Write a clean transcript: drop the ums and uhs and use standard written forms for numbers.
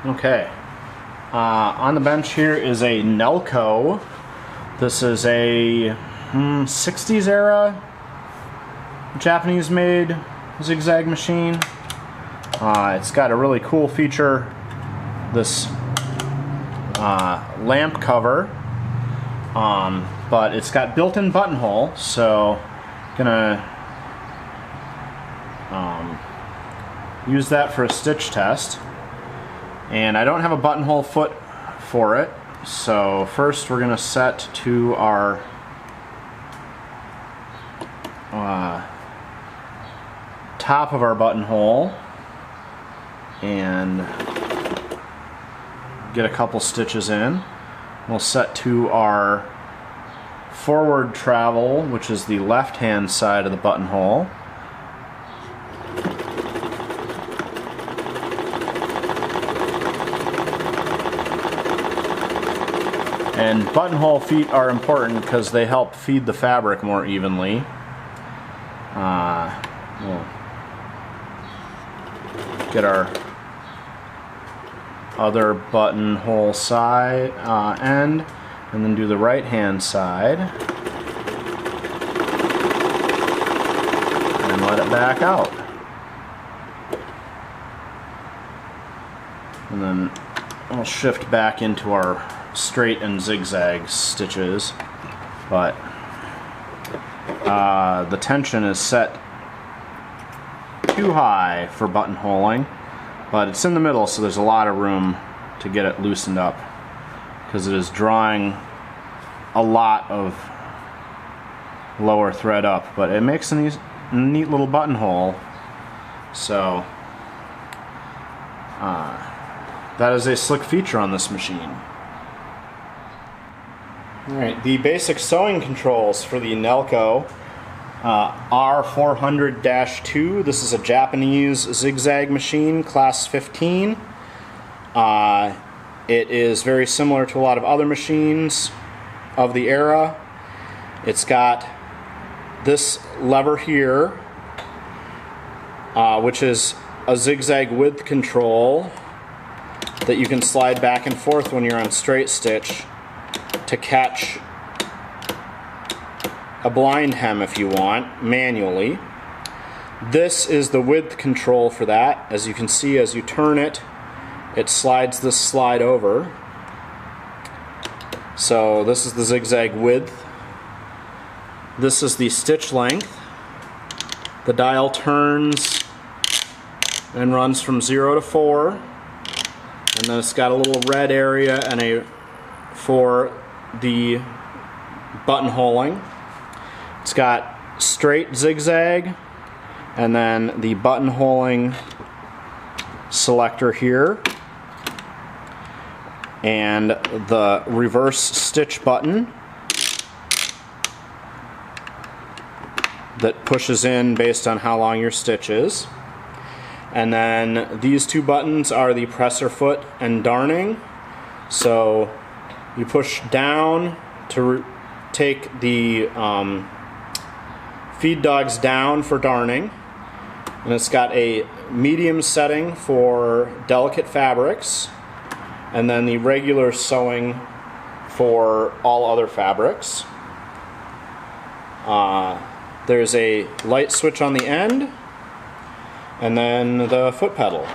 Okay. On the bench here is a Nelco. This is a 60s era Japanese made zigzag machine. It's got a really cool feature, this lamp cover, but it's got built-in buttonhole, so gonna use that for a stitch test. And I don't have a buttonhole foot for it, so first we're gonna set to our top of our buttonhole and get a couple stitches in. We'll set to our forward travel, which is the left hand side of the buttonhole. And buttonhole feet are important because they help feed the fabric more evenly. We'll get our other buttonhole side end, and then do the right hand side and let it back out. And then we'll shift back into our straight and zigzag stitches, but the tension is set too high for buttonholing, but it's in the middle, so there's a lot of room to get it loosened up because it is drawing a lot of lower thread up, but it makes a neat little buttonhole. So that is a slick feature on this machine. Alright, the basic sewing controls for the Nelco R400-2. This is a Japanese zigzag machine, class 15. It is very similar to a lot of other machines of the era. It's got this lever here, which is a zigzag width control that you can slide back and forth when you're on straight stitch to catch a blind hem if you want, manually. This is the width control for that. As you can see, as you turn it, it slides this slide over. So this is the zigzag width. This is the stitch length. The dial turns and runs from 0 to 4. And then it's got a little red area and for the buttonholing. It's got straight zigzag and then the buttonholing selector here and the reverse stitch button that pushes in based on how long your stitch is. And then these two buttons are the presser foot and darning. So you push down to take the feed dogs down for darning, and it's got a medium setting for delicate fabrics, and then the regular sewing for all other fabrics. There's a light switch on the end, and then the foot pedal.